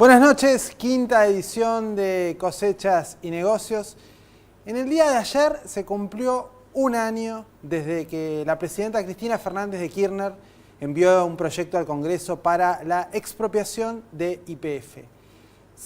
Buenas noches, quinta edición de Cosechas y Negocios. En el día de ayer se cumplió un año desde que la presidenta Cristina Fernández de Kirchner envió un proyecto al Congreso para la expropiación de YPF.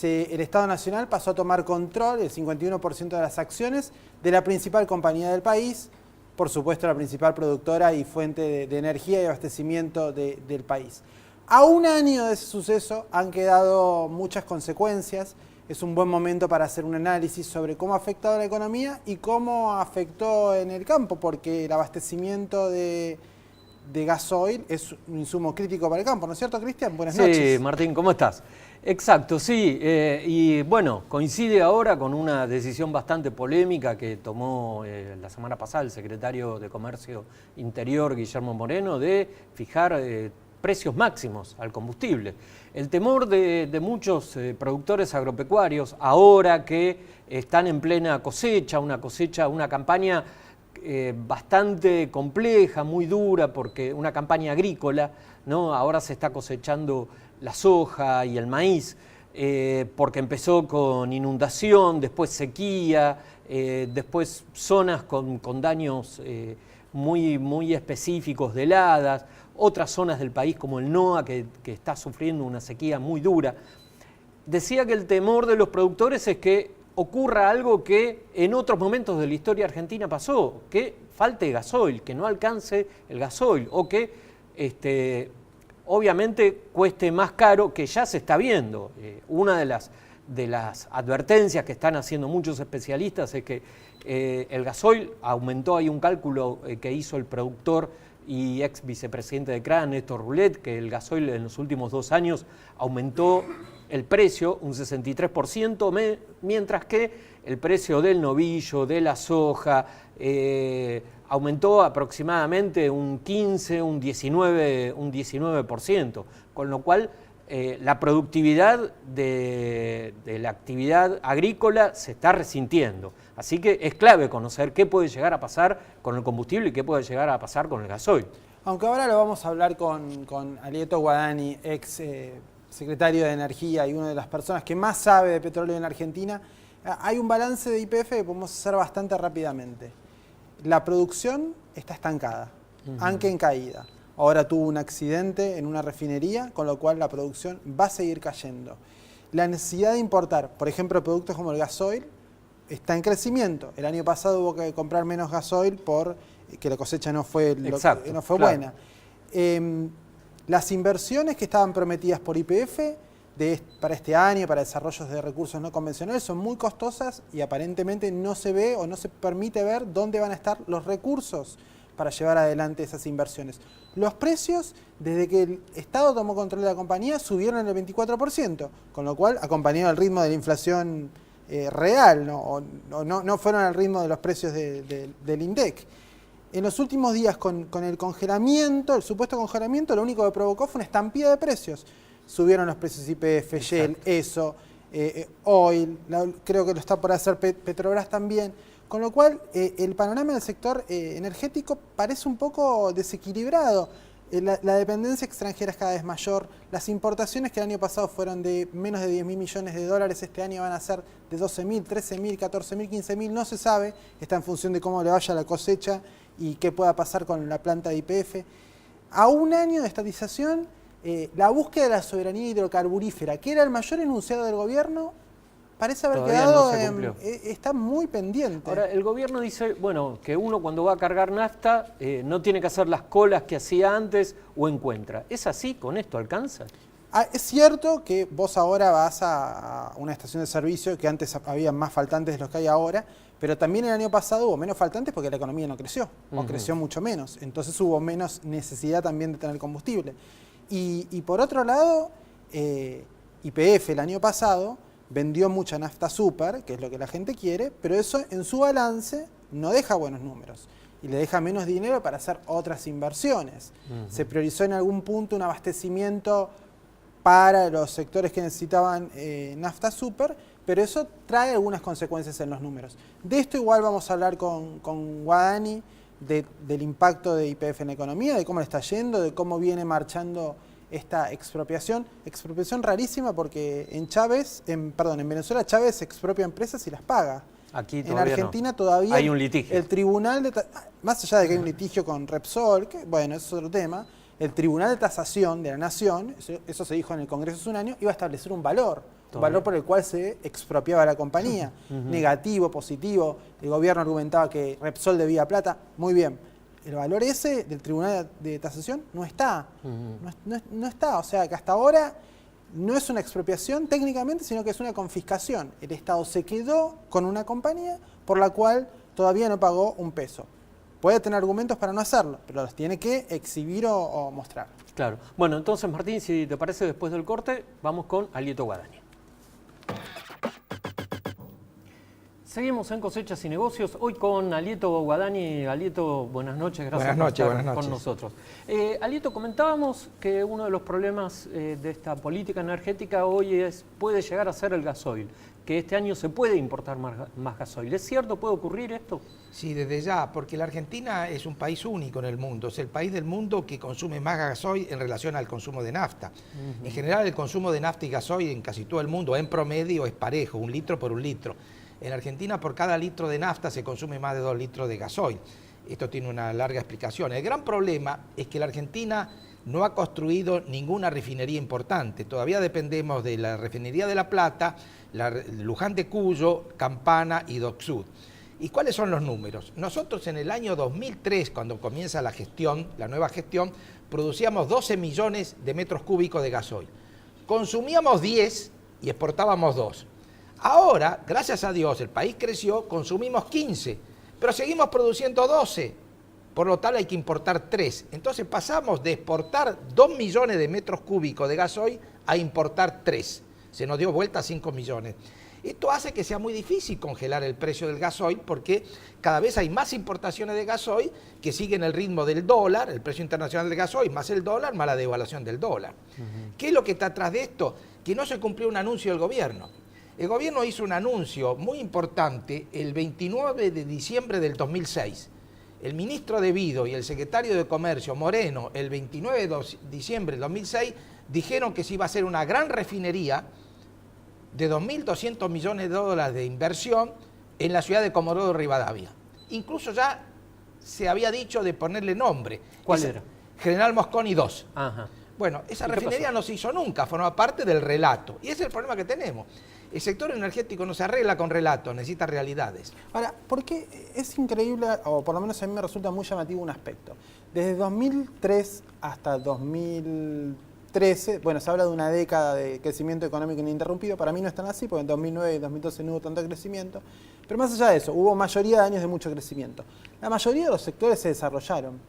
El Estado Nacional pasó a tomar control, el 51% de las acciones, de la principal compañía del país, por supuesto la principal productora y fuente de energía y abastecimiento del país. A un año de ese suceso han quedado muchas consecuencias. Es un buen momento para hacer un análisis sobre cómo ha afectado a la economía y cómo afectó en el campo, porque el abastecimiento de gasoil es un insumo crítico para el campo, ¿no es cierto, Cristian? Buenas noches. Sí, Martín, ¿cómo estás? Exacto, sí. Y bueno, coincide ahora con una decisión bastante polémica que tomó la semana pasada el secretario de Comercio Interior, Guillermo Moreno, de fijar precios máximos al combustible. El temor de muchos productores agropecuarios, ahora que están en plena cosecha, una campaña bastante compleja, muy dura, porque una campaña agrícola, ¿no? Ahora se está cosechando la soja y el maíz, porque empezó con inundación, después sequía, después zonas con daños muy específicos de heladas, otras zonas del país como el NOA que está sufriendo una sequía muy dura. Decía que el temor de los productores es que ocurra algo que en otros momentos de la historia argentina pasó, que falte gasoil, que no alcance el gasoil o que obviamente cueste más caro, que ya se está viendo. Una de las advertencias que están haciendo muchos especialistas es que el gasoil aumentó. Hay un cálculo que hizo el productor y ex vicepresidente de CRAN, Néstor Roulet, que el gasoil en los últimos 2 años aumentó el precio un 63%, mientras que el precio del novillo, de la soja, aumentó aproximadamente un 15, un 19%, con lo cual la productividad de la actividad agrícola se está resintiendo. Así que es clave conocer qué puede llegar a pasar con el combustible y qué puede llegar a pasar con el gasoil. Aunque ahora lo vamos a hablar con Alieto Guadani, ex secretario de Energía y una de las personas que más sabe de petróleo en Argentina, hay un balance de YPF que podemos hacer bastante rápidamente. La producción está estancada, aunque en caída. Ahora tuvo un accidente en una refinería, con lo cual la producción va a seguir cayendo. La necesidad de importar, por ejemplo, productos como el gasoil, está en crecimiento. El año pasado hubo que comprar menos gasoil porque la cosecha no fue claro. buena. Las inversiones que estaban prometidas por YPF para este año, para desarrollos de recursos no convencionales, son muy costosas y aparentemente no se ve o no se permite ver dónde van a estar los recursos para llevar adelante esas inversiones. Los precios, desde que el Estado tomó control de la compañía, subieron el 24%, con lo cual, acompañado al ritmo de la inflación real, no fueron al ritmo de los precios del INDEC. En los últimos días, con el congelamiento, el supuesto congelamiento, lo único que provocó fue una estampida de precios. Subieron los precios YPF, Shell, ESO, Oil, creo que lo está por hacer Petrobras también. Con lo cual, el panorama del sector energético parece un poco desequilibrado. La dependencia extranjera es cada vez mayor. Las importaciones que el año pasado fueron de menos de 10.000 millones de dólares, este año van a ser de 12.000, 13.000, 14.000, 15.000, no se sabe. Está en función de cómo le vaya la cosecha y qué pueda pasar con la planta de YPF. A un año de estatización, la búsqueda de la soberanía hidrocarburífera, que era el mayor enunciado del gobierno, parece haber quedado, está muy pendiente. Ahora, el gobierno dice, bueno, que uno cuando va a cargar nafta no tiene que hacer las colas que hacía antes o encuentra. ¿Es así? ¿Con esto alcanza? Es cierto que vos ahora vas a una estación de servicio, que antes había más faltantes de los que hay ahora, pero también el año pasado hubo menos faltantes porque la economía no creció, o creció mucho menos. Entonces hubo menos necesidad también de tener combustible. Y por otro lado, YPF el año pasado vendió mucha nafta super, que es lo que la gente quiere, pero eso en su balance no deja buenos números y le deja menos dinero para hacer otras inversiones. Se priorizó en algún punto un abastecimiento para los sectores que necesitaban nafta super, pero eso trae algunas consecuencias en los números. De esto igual vamos a hablar con Guadani, del impacto de YPF en la economía, de cómo le está yendo, de cómo viene marchando esta expropiación rarísima porque en Venezuela Chávez expropia empresas y las paga. Aquí en Argentina no. Todavía hay un litigio. El tribunal, más allá de que hay un litigio con Repsol, que bueno, eso es otro tema, el Tribunal de Tasación de la Nación, eso se dijo en el Congreso hace un año, iba a establecer un valor por el cual se expropiaba la compañía, negativo, positivo, el gobierno argumentaba que Repsol debía plata, muy bien. El valor ese del Tribunal de Tasación no está, no está, o sea que hasta ahora no es una expropiación técnicamente, sino que es una confiscación. El Estado se quedó con una compañía por la cual todavía no pagó un peso. Puede tener argumentos para no hacerlo, pero los tiene que exhibir o mostrar. Claro. Bueno, entonces Martín, si te parece, después del corte, vamos con Alieto Guadañi. Seguimos en Cosechas y Negocios, hoy con Alieto Guadañi. Alieto, buenas noches, gracias por estar con nosotros. Alieto, comentábamos que uno de los problemas de esta política energética hoy puede llegar a ser el gasoil, que este año se puede importar más gasoil. ¿Es cierto? ¿Puede ocurrir esto? Sí, desde ya, porque la Argentina es un país único en el mundo, es el país del mundo que consume más gasoil en relación al consumo de nafta. En general, el consumo de nafta y gasoil en casi todo el mundo, en promedio, es parejo, 1 litro por 1 litro. En Argentina, por cada litro de nafta se consume más de 2 litros de gasoil. Esto tiene una larga explicación. El gran problema es que la Argentina no ha construido ninguna refinería importante. Todavía dependemos de la refinería de La Plata, Luján de Cuyo, Campana y Dock Sud. ¿Y cuáles son los números? Nosotros en el año 2003, cuando comienza la gestión, la nueva gestión, producíamos 12 millones de metros cúbicos de gasoil. Consumíamos 10 y exportábamos 2. Ahora, gracias a Dios, el país creció, consumimos 15, pero seguimos produciendo 12. Por lo tal hay que importar 3. Entonces pasamos de exportar 2 millones de metros cúbicos de gasoil a importar 3. Se nos dio vuelta a 5 millones. Esto hace que sea muy difícil congelar el precio del gasoil porque cada vez hay más importaciones de gasoil que siguen el ritmo del dólar, el precio internacional del gasoil, más el dólar, más la devaluación del dólar. ¿Qué es lo que está atrás de esto? Que no se cumplió un anuncio del gobierno. El gobierno hizo un anuncio muy importante el 29 de diciembre del 2006. El ministro de Vido y el secretario de Comercio, Moreno, el 29 de diciembre del 2006, dijeron que se iba a hacer una gran refinería de 2.200 millones de dólares de inversión en la ciudad de Comodoro Rivadavia. Incluso ya se había dicho de ponerle nombre. ¿Cuál era? General Mosconi 2. Ajá. Bueno, esa refinería no se hizo nunca, formaba parte del relato. Y ese es el problema que tenemos. El sector energético no se arregla con relatos, necesita realidades. Ahora, ¿por qué es increíble, o por lo menos a mí me resulta muy llamativo un aspecto? Desde 2003 hasta 2013, bueno, se habla de una década de crecimiento económico ininterrumpido. Para mí no es tan así, porque en 2009 y 2012 no hubo tanto crecimiento. Pero más allá de eso, hubo mayoría de años de mucho crecimiento. La mayoría de los sectores se desarrollaron.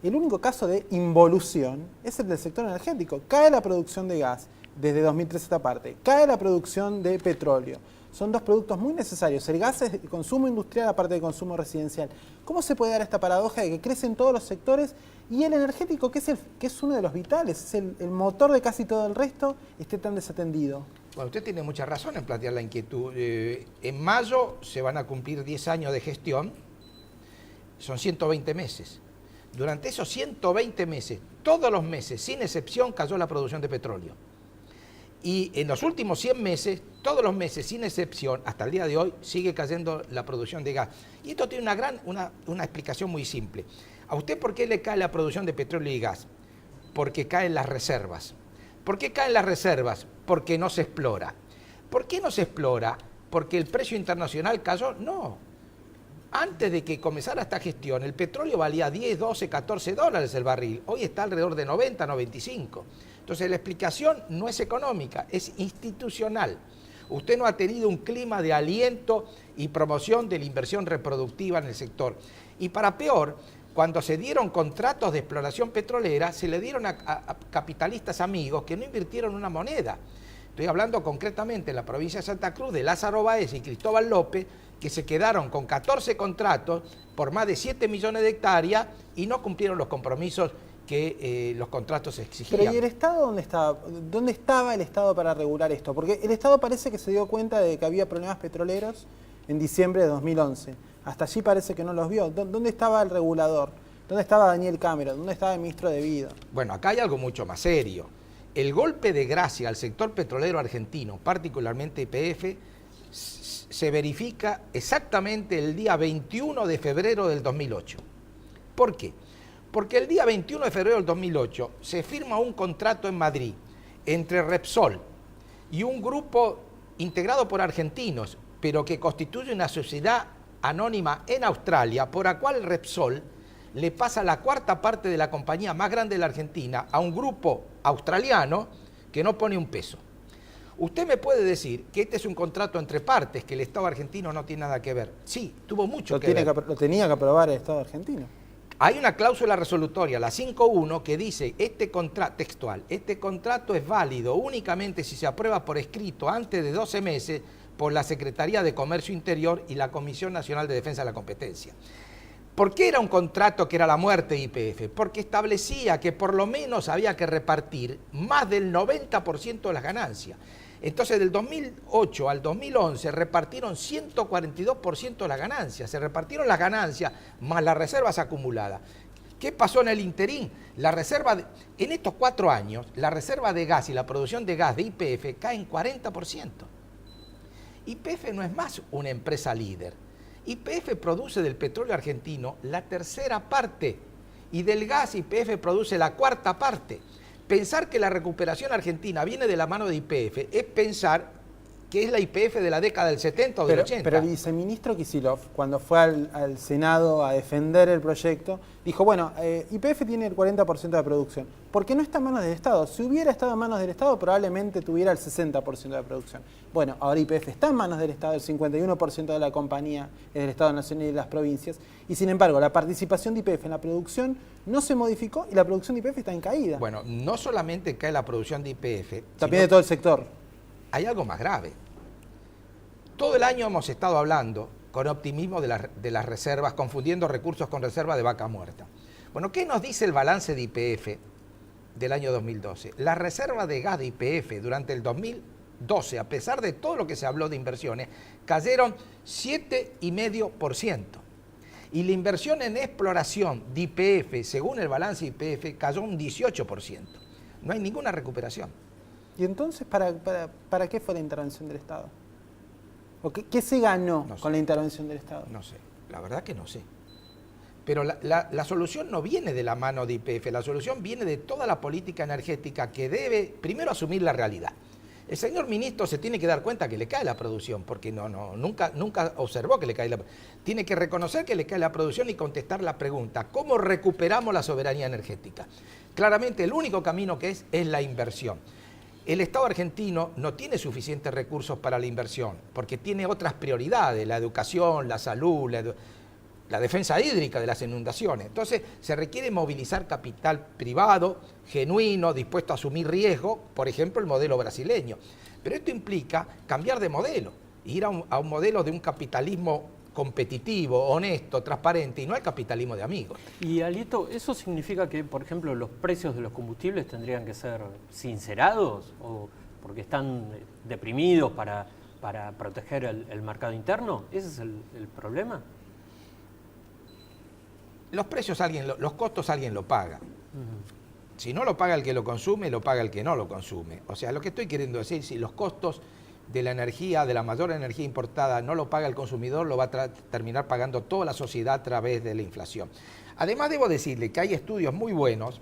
El único caso de involución es el del sector energético. Cae la producción de gas desde 2013 a esta parte, cae la producción de petróleo. Son dos productos muy necesarios. El gas es de consumo industrial aparte de consumo residencial. ¿Cómo se puede dar esta paradoja de que crecen todos los sectores y el energético, que es uno de los vitales, es el motor de casi todo el resto, esté tan desatendido? Bueno, usted tiene mucha razón en plantear la inquietud. En mayo se van a cumplir 10 años de gestión, son 120 meses. Durante esos 120 meses, todos los meses, sin excepción, cayó la producción de petróleo. Y en los últimos 100 meses, todos los meses, sin excepción, hasta el día de hoy, sigue cayendo la producción de gas. Y esto tiene una explicación muy simple. ¿A usted por qué le cae la producción de petróleo y gas? Porque caen las reservas. ¿Por qué caen las reservas? Porque no se explora. ¿Por qué no se explora? ¿Porque el precio internacional cayó? No. Antes de que comenzara esta gestión, el petróleo valía 10, 12, 14 dólares el barril. Hoy está alrededor de 90, 95. Entonces la explicación no es económica, es institucional. Usted no ha tenido un clima de aliento y promoción de la inversión reproductiva en el sector. Y para peor, cuando se dieron contratos de exploración petrolera, se le dieron a capitalistas amigos que no invirtieron una moneda. Estoy hablando concretamente en la provincia de Santa Cruz de Lázaro Báez y Cristóbal López, que se quedaron con 14 contratos por más de 7 millones de hectáreas y no cumplieron los compromisos que los contratos exigían. Pero ¿y el Estado dónde estaba? ¿Dónde estaba el Estado para regular esto? Porque el Estado parece que se dio cuenta de que había problemas petroleros en diciembre de 2011. Hasta allí parece que no los vio. ¿Dónde estaba el regulador? ¿Dónde estaba Daniel Cameron? ¿Dónde estaba el ministro de Vida? Bueno, acá hay algo mucho más serio. el golpe de gracia al sector petrolero argentino, particularmente YPF, se verifica exactamente el día 21 de febrero del 2008. ¿Por qué? Porque el día 21 de febrero del 2008 se firma un contrato en Madrid entre Repsol y un grupo integrado por argentinos, pero que constituye una sociedad anónima en Australia, por la cual Repsol le pasa la cuarta parte de la compañía más grande de la Argentina a un grupo australiano que no pone un peso. Usted me puede decir que este es un contrato entre partes, que el Estado argentino no tiene nada que ver. Sí, tuvo mucho que ver. Lo tenía que aprobar el Estado argentino. Hay una cláusula resolutoria, la 5.1, que dice, textual, este contrato es válido únicamente si se aprueba por escrito antes de 12 meses por la Secretaría de Comercio Interior y la Comisión Nacional de Defensa de la Competencia. ¿Por qué era un contrato que era la muerte de YPF? Porque establecía que por lo menos había que repartir más del 90% de las ganancias. Entonces, del 2008 al 2011 repartieron 142% de las ganancias. Se repartieron las ganancias más las reservas acumuladas. ¿Qué pasó en el interín? En estos 4 años, la reserva de gas y la producción de gas de YPF cae en 40%. YPF no es más una empresa líder. YPF produce del petróleo argentino la tercera parte y del gas YPF produce la cuarta parte. Pensar que la recuperación argentina viene de la mano de YPF es pensar que es la YPF de la década del 70 o del 80. Pero el viceministro Kicillof, cuando fue al Senado a defender el proyecto, dijo, bueno, YPF tiene el 40% de producción. ¿Por qué no está en manos del Estado? Si hubiera estado en manos del Estado, probablemente tuviera el 60% de producción. Bueno, ahora YPF está en manos del Estado, el 51% de la compañía es del Estado Nacional y de las provincias, y sin embargo, la participación de YPF en la producción no se modificó y la producción de YPF está en caída. Bueno, no solamente cae la producción de YPF, también de todo el sector. Hay algo más grave. Todo el año hemos estado hablando con optimismo de las reservas, confundiendo recursos con reservas de vaca muerta. Bueno, ¿qué nos dice el balance de YPF del año 2012? Las reservas de gas de YPF durante el 2012, a pesar de todo lo que se habló de inversiones, cayeron 7,5%. Y la inversión en exploración de YPF, según el balance de YPF, cayó un 18%. No hay ninguna recuperación. ¿Y entonces para qué fue la intervención del Estado? ¿O qué se ganó con la intervención del Estado? No sé, la verdad que no sé. Pero la solución no viene de la mano de YPF, la solución viene de toda la política energética que debe primero asumir la realidad. El señor ministro se tiene que dar cuenta que le cae la producción, porque nunca observó que le cae la producción. Tiene que reconocer que le cae la producción y contestar la pregunta, ¿cómo recuperamos la soberanía energética? Claramente el único camino que es la inversión. El Estado argentino no tiene suficientes recursos para la inversión, porque tiene otras prioridades, la educación, la salud, la defensa hídrica de las inundaciones. Entonces se requiere movilizar capital privado, genuino, dispuesto a asumir riesgo, por ejemplo el modelo brasileño. Pero esto implica cambiar de modelo, ir a un modelo de un capitalismo competitivo, honesto, transparente, y no al capitalismo de amigos. Y Alito, ¿eso significa que, por ejemplo, los precios de los combustibles tendrían que ser sincerados o porque están deprimidos para proteger el mercado interno? ¿Ese es el problema? Los precios los costos alguien lo paga. Si no lo paga el que lo consume, lo paga el que no lo consume. O sea, lo que estoy queriendo decir, si los costos de la energía, de la mayor energía importada, no lo paga el consumidor, lo va a terminar pagando toda la sociedad a través de la inflación. Además, debo decirle que hay estudios muy buenos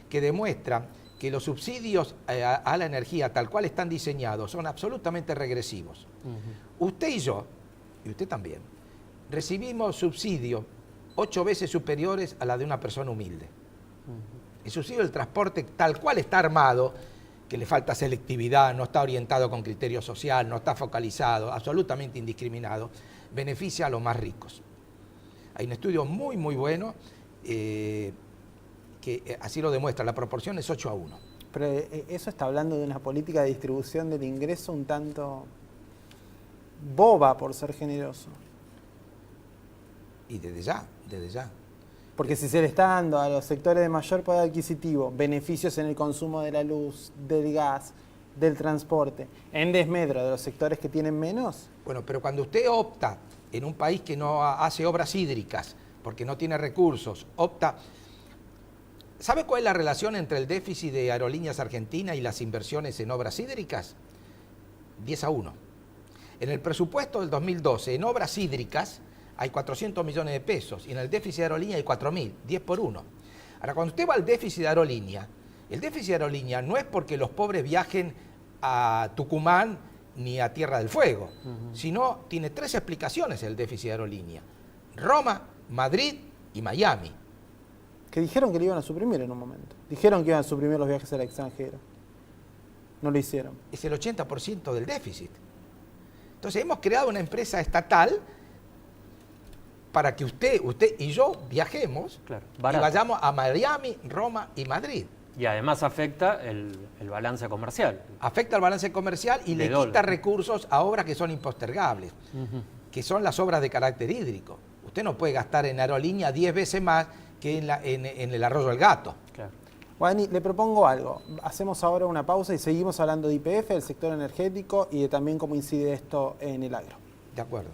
que demuestran que los subsidios a la energía, tal cual están diseñados, son absolutamente regresivos. Usted y yo, y usted también, recibimos subsidios 8 veces superiores a la de una persona humilde. El subsidio del transporte, tal cual está armado, que le falta selectividad, no está orientado con criterio social, no está focalizado, absolutamente indiscriminado, beneficia a los más ricos. Hay un estudio muy, muy bueno que así lo demuestra, la proporción es 8:1. Pero eso está hablando de una política de distribución del ingreso un tanto boba, por ser generoso. Y desde ya. Porque si se le está dando a los sectores de mayor poder adquisitivo beneficios en el consumo de la luz, del gas, del transporte, en desmedro de los sectores que tienen menos. Bueno, pero cuando usted opta en un país que no hace obras hídricas, porque no tiene recursos, opta ¿Sabe cuál es la relación entre el déficit de Aerolíneas Argentinas y las inversiones en obras hídricas? 10-1. En el presupuesto del 2012, en obras hídricas, hay 400 millones de pesos y en el déficit de aerolínea hay 4.000, 10-1. Ahora, cuando usted va al déficit de aerolínea, el déficit de aerolínea no es porque los pobres viajen a Tucumán ni a Tierra del Fuego, sino tiene 3 explicaciones el déficit de aerolínea: Roma, Madrid y Miami. Que dijeron que lo iban a suprimir en un momento. Dijeron que iban a suprimir los viajes al extranjero. No lo hicieron. Es el 80% del déficit. Entonces hemos creado una empresa estatal para que usted y yo viajemos, Claro, y barato. vayamos a Miami, Roma y Madrid. Y además afecta el balance comercial. Afecta al balance comercial y De le dólar. quita recursos a obras que son impostergables, que son las obras de carácter hídrico. Usted no puede gastar en aerolínea 10 veces más que en el Arroyo del Gato. Claro. Guadagni, le propongo algo. Hacemos ahora una pausa y seguimos hablando de YPF, del sector energético y de también cómo incide esto en el agro. De acuerdo.